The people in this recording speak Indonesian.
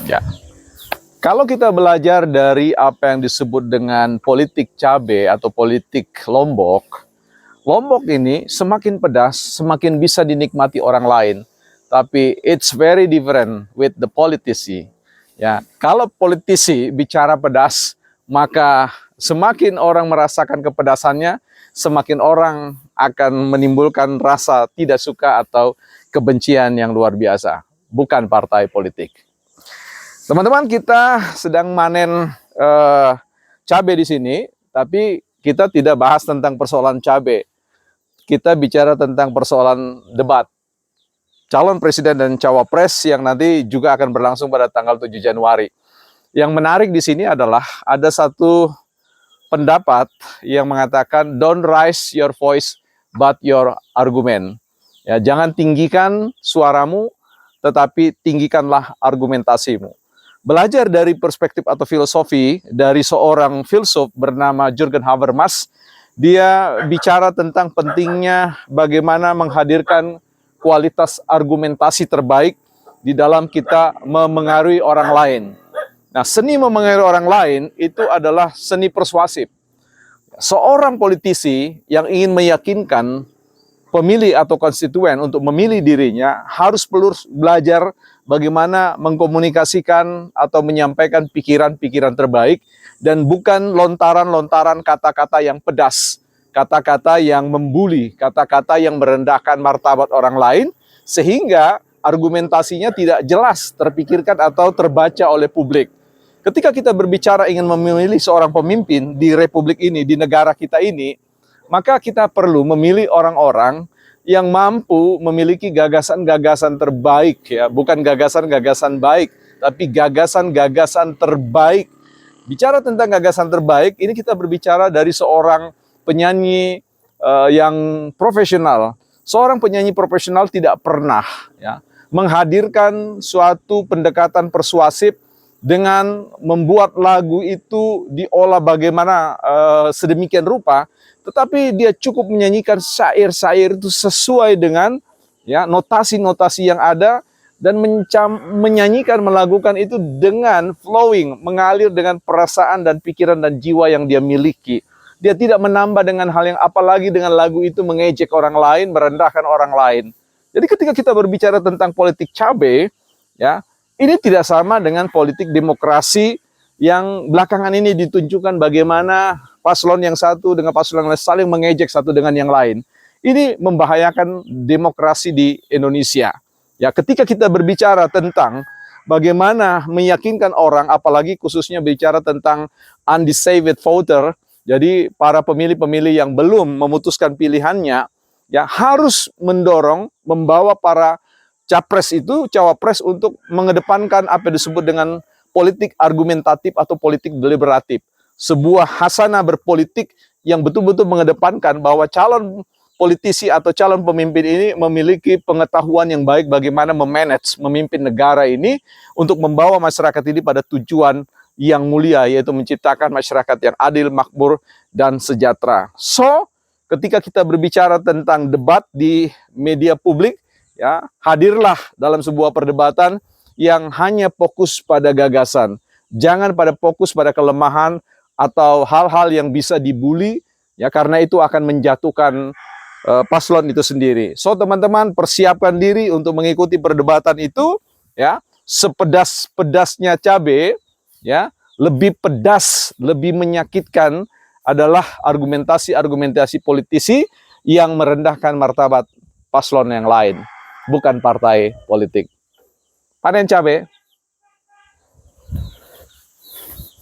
Ya. Kalau kita belajar dari apa yang disebut dengan politik cabai atau politik Lombok, Lombok ini semakin pedas, semakin bisa dinikmati orang lain. Tapi it's very different with the politici. Ya, kalau politisi bicara pedas, maka semakin orang merasakan kepedasannya, semakin orang akan menimbulkan rasa tidak suka atau kebencian yang luar biasa. Bukan partai politik. Teman-teman, kita sedang manen cabai di sini, tapi kita tidak bahas tentang persoalan cabai. Kita bicara tentang persoalan debat calon presiden dan cawapres yang nanti juga akan berlangsung pada tanggal 7 Januari. Yang menarik di sini adalah ada satu pendapat yang mengatakan don't raise your voice but your argument. Ya, jangan tinggikan suaramu, tetapi tinggikanlah argumentasimu. Belajar dari perspektif atau filosofi dari seorang filsuf bernama Jürgen Habermas, dia bicara tentang pentingnya bagaimana menghadirkan kualitas argumentasi terbaik di dalam kita memengaruhi orang lain. Nah, seni memengaruhi orang lain itu adalah seni persuasif. Seorang politisi yang ingin meyakinkan pemilih atau konstituen untuk memilih dirinya harus perlu belajar bagaimana mengkomunikasikan atau menyampaikan pikiran-pikiran terbaik dan bukan lontaran-lontaran kata-kata yang pedas, kata-kata yang membuli, kata-kata yang merendahkan martabat orang lain sehingga argumentasinya tidak jelas terpikirkan atau terbaca oleh publik. Ketika kita berbicara ingin memilih seorang pemimpin di republik ini, di negara kita ini, maka kita perlu memilih orang-orang yang mampu memiliki gagasan-gagasan terbaik, ya, bukan gagasan-gagasan baik, tapi gagasan-gagasan terbaik. Bicara tentang gagasan terbaik, ini kita berbicara dari seorang penyanyi yang profesional. Seorang penyanyi profesional tidak pernah ya, menghadirkan suatu pendekatan persuasif dengan membuat lagu itu diolah bagaimana sedemikian rupa, tetapi dia cukup menyanyikan syair-syair itu sesuai dengan ya notasi-notasi yang ada dan menyanyikan, melakukan itu dengan flowing, mengalir dengan perasaan dan pikiran dan jiwa yang dia miliki. Dia tidak menambah dengan hal yang apalagi dengan lagu itu mengejek orang lain, merendahkan orang lain. Jadi ketika kita berbicara tentang politik cabai, ya, ini tidak sama dengan politik demokrasi yang belakangan ini ditunjukkan bagaimana paslon yang satu dengan paslon yang lain saling mengejek satu dengan yang lain. Ini membahayakan demokrasi di Indonesia. Ya, ketika kita berbicara tentang bagaimana meyakinkan orang, apalagi khususnya bicara tentang undecided voter, jadi para pemilih-pemilih yang belum memutuskan pilihannya, ya harus mendorong, membawa para capres itu, cawapres untuk mengedepankan apa yang disebut dengan politik argumentatif atau politik deliberatif. Sebuah hasanah berpolitik yang betul-betul mengedepankan bahwa calon politisi atau calon pemimpin ini memiliki pengetahuan yang baik bagaimana memanage, memimpin negara ini untuk membawa masyarakat ini pada tujuan yang mulia, yaitu menciptakan masyarakat yang adil, makmur, dan sejahtera. So, ketika kita berbicara tentang debat di media publik, ya, hadirlah dalam sebuah perdebatan yang hanya fokus pada gagasan. Jangan pada fokus pada kelemahan atau hal-hal yang bisa dibully, ya, karena itu akan menjatuhkan paslon itu sendiri. So, teman-teman, persiapkan diri untuk mengikuti perdebatan itu, ya. Sepedas-pedasnya cabai, ya, lebih pedas, lebih menyakitkan adalah argumentasi-argumentasi politisi yang merendahkan martabat paslon yang lain, bukan partai politik. Panen cabai.